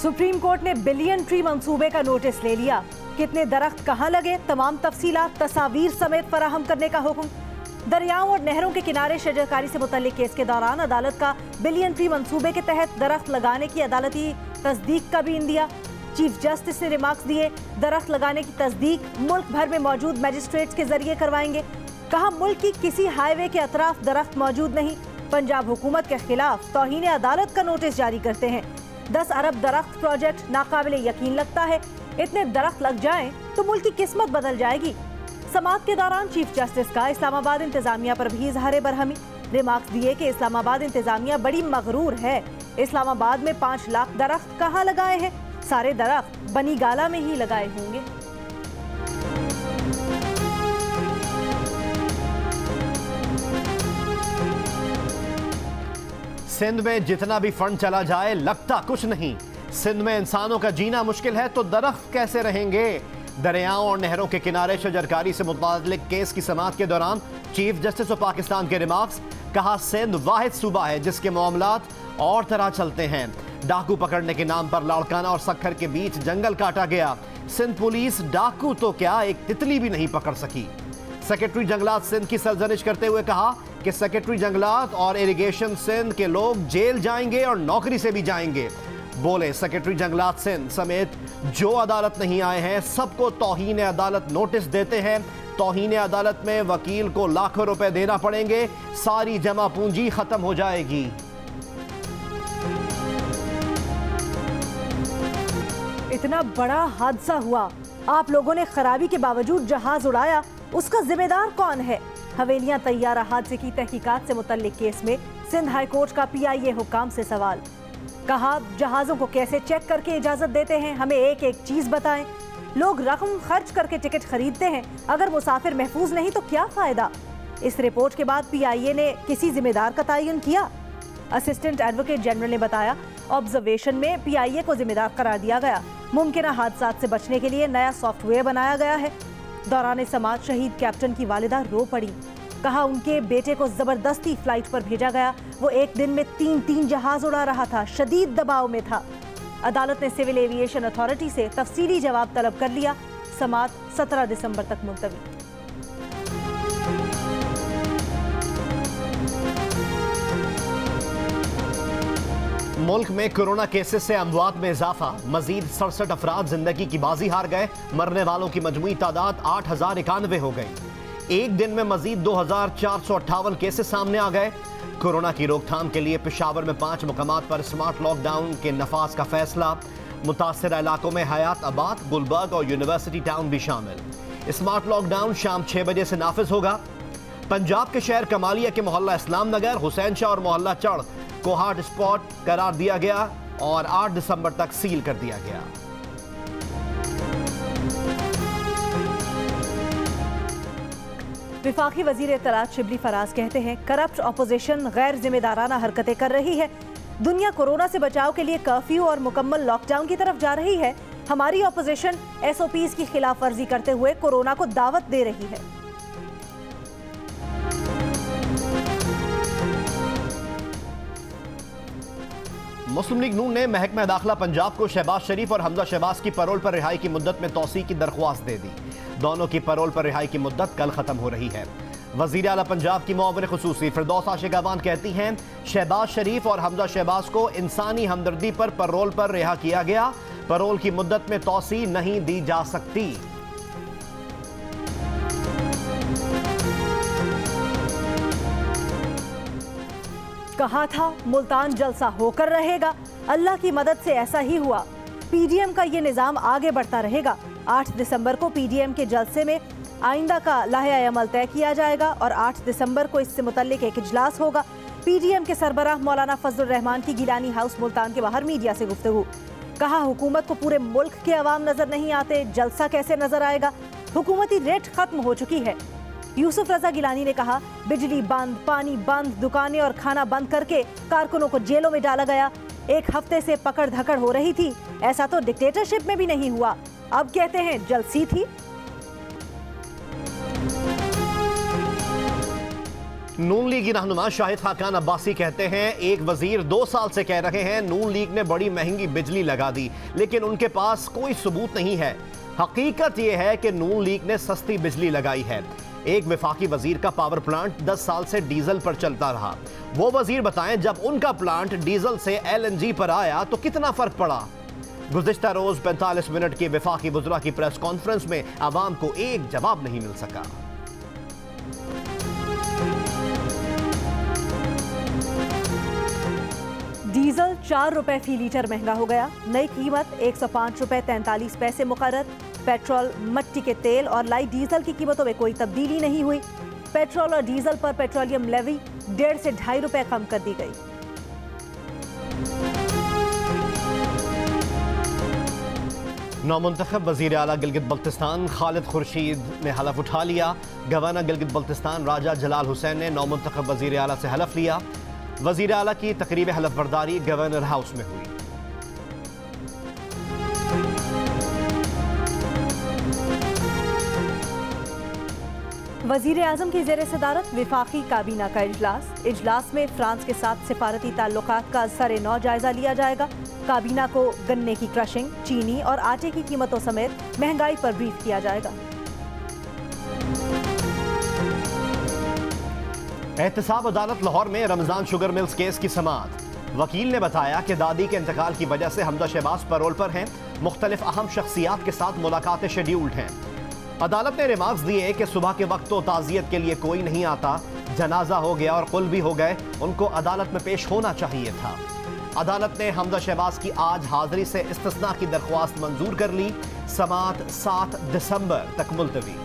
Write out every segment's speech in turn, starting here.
Supreme court ने billion tree मंसूबे का नोटिस ले लिया। कितने दरख्त कहां लगे, तमाम तफसीलात तस्वीर समेत फराहम करने का हुक्म। दरियाओं और नहरों के किनारे शजरकारी से मुतल्लिक केस के दौरान अदालत का बिलियन ट्री मंसूबे के तहत दरख्त लगाने की अदालती तस्दीक का भी इंदिया। चीफ जस्टिस ने रिमार्क्स दिए, दरख्त लगाने की तस्दीक मुल्क भर में मौजूद मजिस्ट्रेट्स के जरिए करवाएंगे। कहा, मुल्क की किसी हाईवे के अतराफ दरख्त मौजूद नहीं। पंजाब हुकूमत के खिलाफ तौहीन अदालत का नोटिस जारी करते हैं। 10 अरब दरख्त प्रोजेक्ट नाकाबिले यकीन लगता है। इतने दरख्त लग जाएं तो मुल्क की किस्मत बदल जाएगी। समाअत के दौरान चीफ जस्टिस का इस्लामाबाद इंतजामिया पर भी इजहार बरहमी। रिमार्क्स दिए कि इस्लामाबाद इंतजामिया बड़ी मगरूर है। इस्लामाबाद में 5 लाख दरख्त कहाँ लगाए हैं? सारे दरख्त बनी गाला में ही लगाए होंगे। सिंध में जितना भी फंड चला जाए लगता कुछ नहीं। सिंध में इंसानों का जीना मुश्किल है तो दरख्त कैसे रहेंगे? दरियाओं और नहरों के किनारे शजरकारी से मुताल्लिक केस की समाअत के दौरान चीफ जस्टिस ऑफ पाकिस्तान के रिमार्क्स। कहा, सिंध वाहिद सूबा है जिसके मामलात और तरह चलते हैं। डाकू पकड़ने के नाम पर लाड़काना और सक्खर के बीच जंगल काटा गया। सिंध पुलिस डाकू तो क्या, एक तितली भी नहीं पकड़ सकी। सेक्रेटरी जंगलात सिंध की सरजनिश करते हुए कहा कि सेक्रेटरी जंगलात और इरिगेशन सिंध के लोग जेल जाएंगे और नौकरी से भी जाएंगे। बोले, सेक्रेटरी जंगलात सिंध समेत जो अदालत नहीं आए हैं सबको तौहीन अदालत नोटिस देते हैं। तौहीन अदालत में वकील को लाखों रुपए देना पड़ेंगे, सारी जमा पूंजी खत्म हो जाएगी। इतना बड़ा हादसा हुआ, आप लोगों ने खराबी के बावजूद जहाज उड़ाया, उसका जिम्मेदार कौन है? हवेलियां तैयारा हादसे की तहकीकात से मुतल्लिक केस में सिंध हाई कोर्ट का PIA हुक्काम से सवाल। कहा, जहाजों को कैसे चेक करके इजाजत देते हैं, हमें एक एक चीज बताएं। लोग रकम खर्च करके टिकट खरीदते हैं, अगर मुसाफिर महफूज नहीं तो क्या फायदा? इस रिपोर्ट के बाद PIA ने किसी जिम्मेदार का तयन किया? असिस्टेंट एडवोकेट जनरल ने बताया, ऑब्जर्वेशन में PIA को जिम्मेदार करार दिया गया। मुमकिन हादसात से बचने के लिए नया सॉफ्टवेयर बनाया गया है। दौरान समाअत शहीद कैप्टन की वालिदा रो पड़ी। कहा, उनके बेटे को जबरदस्ती फ्लाइट पर भेजा गया। वो एक दिन में 3 जहाज उड़ा रहा था, शदीद दबाव में था। अदालत ने सिविल एविएशन अथॉरिटी से तफसीली जवाब तलब कर लिया। समाअत 17 दिसंबर तक मुलतवी। मुल्क में कोरोना केसेस से अमवात में इजाफा। मजीद 67 अफराद जिंदगी की बाजी हार गए। मरने वालों की मजमूई तादाद 8091 हो गई। एक दिन में मजीद 2458 केसेस सामने आ गए। कोरोना की रोकथाम के लिए पेशावर में 5 मुकामात पर स्मार्ट लॉकडाउन के नफाज का फैसला। मुतासर इलाकों में हयात आबाद, गुलबर्ग और यूनिवर्सिटी टाउन भी शामिल। स्मार्ट लॉकडाउन शाम 6 बजे से नाफिज होगा। पंजाब के शहर कमालिया के मोहल्ला इस्लाम नगर, हुसैन शाह और मोहल्ला चढ़ को हॉट स्पॉट करार दिया गया और 8 दिसंबर तक सील कर दिया गया। विफाकी वजीर इत्तलात शिबली फराज कहते हैं, करप्ट ऑपोजिशन गैर जिम्मेदाराना हरकतें कर रही है। दुनिया कोरोना से बचाव के लिए कर्फ्यू और मुकम्मल लॉकडाउन की तरफ जा रही है। हमारी ऑपोजिशन SOPs की खिलाफ वर्जी करते हुए कोरोना को दावत दे रही है। मुस्लिम लीग नून ने महकमा दाखिला पंजाब को शहबाज शरीफ और हमजा शहबाज की पैरोल पर रिहाई की मुद्दत में तौसी की दरख्वास्त दे दी। दोनों की पैरोल पर रिहाई की मुद्दत कल खत्म हो रही है। वजीर आला पंजाब की मुआविन खुसूसी फिरदौस आशिकाबान कहती हैं, शहबाज शरीफ और हमजा शहबाज को इंसानी हमदर्दी पर पैरोल पर रिहा किया गया। पैरोल की मुद्दत में तौसी नहीं दी जा सकती। कहा था मुल्तान जलसा होकर रहेगा, अल्लाह की मदद से ऐसा ही हुआ। PDM का ये निज़ाम आगे बढ़ता रहेगा। 8 दिसंबर को PDM के जलसे में आइंदा का लाहे अमल तय किया जाएगा और 8 दिसंबर को इससे मुतल्लिक एक इजलास होगा। PDM के सरबराह मौलाना फजलुर रहमान की गिलानी हाउस मुल्तान के बाहर मीडिया से गुफ्तगू। कहा, हुकूमत को पूरे मुल्क के अवाम नजर नहीं आते, जलसा कैसे नजर आएगा? हुकूमती रेट खत्म हो चुकी है। यूसुफ रजा गिलानी ने कहा, बिजली बंद, पानी बंद, दुकानें और खाना बंद करके कारकुनों को जेलों में डाला गया। 1 हफ्ते से पकड़ धकड़ हो रही थी, ऐसा तो डिक्टेटरशिप में भी नहीं हुआ। अब कहते हैं जलसी थी। नून लीग की रहनुमा शाहिद खान अब्बासी कहते हैं एक वजीर 2 साल से कह रहे हैं नून लीग ने बड़ी महंगी बिजली लगा दी, लेकिन उनके पास कोई सबूत नहीं है। हकीकत यह है कि नून लीग ने सस्ती बिजली लगाई है। एक वफाकी वजीर का पावर प्लांट 10 साल से डीजल पर चलता रहा। वो वजीर बताएं जब उनका प्लांट डीजल से LNG पर आया तो कितना फर्क पड़ा। गुज़िश्ता रोज 45 मिनट की वफाकी वज़रा की प्रेस कॉन्फ्रेंस में आवाम को एक जवाब नहीं मिल सका। डीजल 4 रुपए फी लीटर महंगा हो गया। नई कीमत 105 रुपए 43 पैसे मुकर्रर। पेट्रोल, मट्टी के तेल और लाइट डीजल की कीमतों में कोई तब्दीली नहीं हुई। पेट्रोल और डीजल पर पेट्रोलियम लेवी 1.5 से 2.5 रुपए कम कर दी गई। नौमुंतखब वज़ीर आला गिलगित बल्तिस्तान खालिद खुर्शीद ने हलफ उठा लिया। गवर्नर गिलगित बल्तिस्तान राजा जलाल हुसैन ने नौमुंतखब वज़ीर आला से हलफ लिया। वज़ीर आला की तकरीब हलफ बर्दारी गवर्नर हाउस में हुई। वज़ीर आज़म की ज़ेर सदारत वफाकी काबीना का इजलास में फ्रांस के साथ सिफारती ताल्लुकात का सर-ए-नौ जायजा लिया जाएगा। काबीना को गन्ने की क्रशिंग, चीनी और आटे की कीमतों समेत महंगाई पर ब्रीफ किया जाएगा। एहतसाब अदालत लाहौर में रमजान शुगर मिल्स केस की समाअत। वकील ने बताया कि दादी के इंतकाल की वजह से हमजा शहबाज पैरोल पर हैं। मुख्तलिफ अहम शख्सियात के साथ मुलाकातें शेड्यूल्ड हैं। अदालत ने रिमार्क्स दिए कि सुबह के वक्त तो ताज़ियत के लिए कोई नहीं आता, जनाजा हो गया और कुल भी हो गए, उनको अदालत में पेश होना चाहिए था। अदालत ने हमजा शहबाज की आज हाजिरी से इस्तिस्ना की दरख्वास्त मंजूर कर ली। समाअत 7 दिसंबर तक मुलतवी।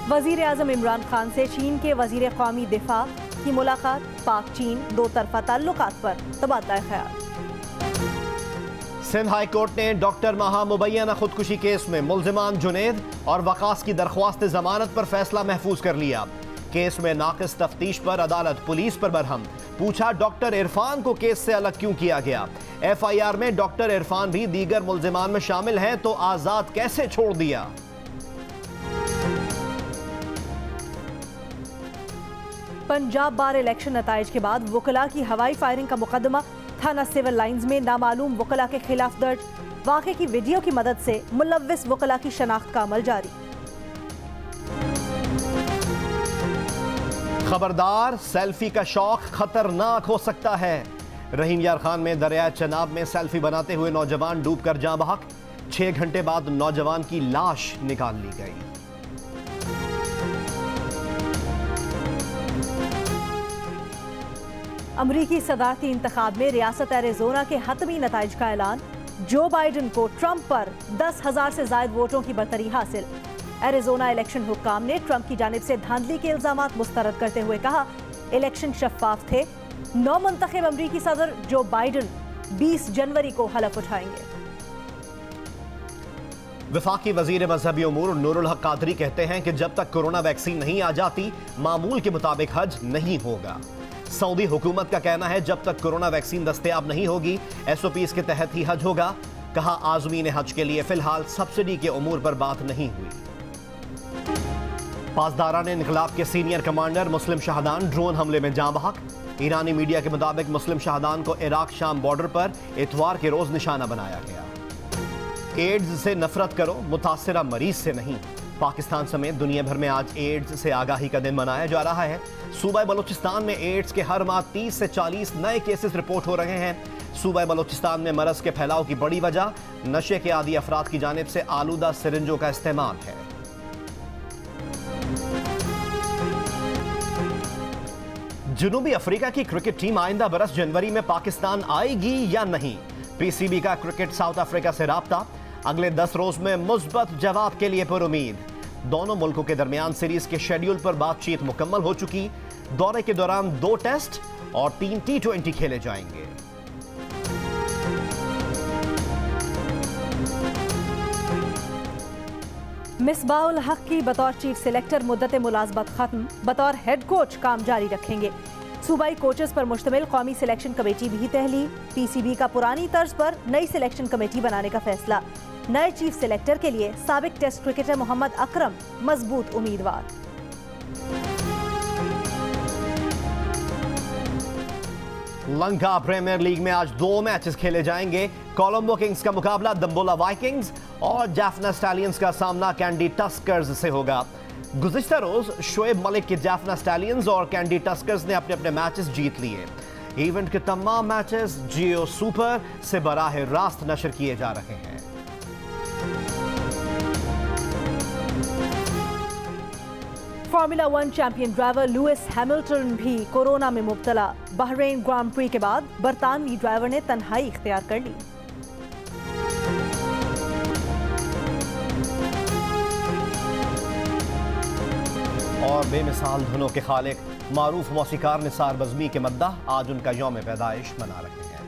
वज़ीर आज़म इमरान खान से चीन के वज़ीर क़ौमी दिफा की मुलाकात। पाक चीन दो तरफा ताल्लुकात पर तबादला ख्याल। सिंध हाई कोर्ट ने डॉक्टर महा मुबैना खुदकुशी केस में मुल्जिमान जुनेद और वकास की दरख्वास्त जमानत पर फैसला महफूज कर लिया। केस में नाकिस तफ्तीश पर अदालत पुलिस पर बरहम। पूछा डॉक्टर इरफान को केस से अलग क्यों किया गया। FIR में डॉक्टर इरफान भी दीगर मुल्जिमान में शामिल हैं तो आजाद कैसे छोड़ दिया। पंजाब बार इलेक्शन नताइज के बाद वकला की हवाई फायरिंग का मुकदमा थाना सिविल लाइंस में नामालूम वकला के खिलाफ दर्ज। वाक़े की वीडियो की मदद से मुलव्विस वकला की शनाख्त का अमल जारी। खबरदार, सेल्फी का शौक खतरनाक हो सकता है। रहीम यार खान में दरिया चनाब में सेल्फी बनाते हुए नौजवान डूबकर जाँ बहक। 6 घंटे बाद नौजवान की लाश निकाल ली गई। अमरीकी सदारती इंतखाब में रियासत एरिज़ोना के हतमी नताइज का ऐलान। जो बाइडन को ट्रंप पर 10,000 से ज्यादा वोटों की बरतरी हासिल। एरिज़ोना इलेक्शन हुक्काम ने ट्रंप की जानिब से धांधली के इल्जामात मुस्तरद करते हुए कहा इलेक्शन शफाफ थे। नौमुंतखब अमरीकी सदर जो बाइडन 20 जनवरी को हलफ उठाएंगे। वफाकी वजीर मजहबी उमूर नूरुल हक कादरी कहते हैं कि जब तक कोरोना वैक्सीन नहीं आ जाती मामूल के मुताबिक हज नहीं होगा। सऊदी हुकूमत का कहना है जब तक कोरोना वैक्सीन दस्तयाब नहीं होगी SOPs के तहत ही हज होगा। कहा आज़मीन हज के लिए फिलहाल सब्सिडी के उमूर पर बात नहीं हुई। पासदारा ने इनकलाब के सीनियर कमांडर मुस्लिम शहदान ड्रोन हमले में जाँ बहक। ईरानी मीडिया के मुताबिक मुस्लिम शहदान को इराक शाम बॉर्डर पर इतवार के रोज निशाना बनाया गया। एड्स से नफरत करो, मुतासिरा मरीज से नहीं। पाकिस्तान समेत दुनिया भर में आज एड्स से आगाही का दिन मनाया जा रहा है। सूबा बलूचिस्तान में एड्स के हर माह 30 से 40 नए केसेस रिपोर्ट हो रहे हैं। सूबा बलूचिस्तान में मरज के फैलाव की बड़ी वजह नशे के आदी अफराद की जानिब से आलूदा सिरिंजों का इस्तेमाल है। जनूबी अफ्रीका की क्रिकेट टीम आइंदा बरस जनवरी में पाकिस्तान आएगी या नहीं। PCB का क्रिकेट साउथ अफ्रीका से राब्ता। अगले 10 रोज में मुस्बत जवाब के लिए पुरुमीद। दोनों मुल्कों के दरमियान सीरीज के शेड्यूल पर बातचीत मुकम्मल हो चुकी। दौरे के दौरान 2 टेस्ट और 3 T20 खेले जाएंगे। मिसबाउल हक की बतौर चीफ सिलेक्टर मुद्दत मुलाजमत खत्म। बतौर हेड कोच काम जारी रखेंगे। सूबाई कोचेस पर मुश्तमिल कौमी सिलेक्शन कमेटी भी तहलील। PCB का पुरानी तर्ज पर नई सिलेक्शन कमेटी बनाने का फैसला। नए चीफ सिलेक्टर के लिए साबिक टेस्ट क्रिकेटर मोहम्मद अकरम मजबूत उम्मीदवार। लंका प्रीमियर लीग में आज 2 मैचेस खेले जाएंगे। कोलंबो किंग्स का मुकाबला दंबोला वाइकिंग्स और जाफना स्टैलियंस का सामना कैंडी टस्कर्स से होगा। गुज़िश्ता रोज शोएब मलिक के जाफना स्टैलियंस और कैंडी टस्कर्स ने अपने अपने मैचेस जीत लिए। इवेंट के तमाम मैचेस जियो सुपर से बराह रास्त नशर किए जा रहे हैं। Formula 1 champion driver Lewis Hamilton भी कोरोना में मुब्तला। बहरीन ग्रांड प्री के बाद बरतानवी ड्राइवर ने तन्हाई इख्तियार कर ली। और बेमिसाल धुनों के खालिक मारूफ मौसीकार निसार बज़मी के मद्दाह आज उनका यौम पैदाइश मना रहे हैं।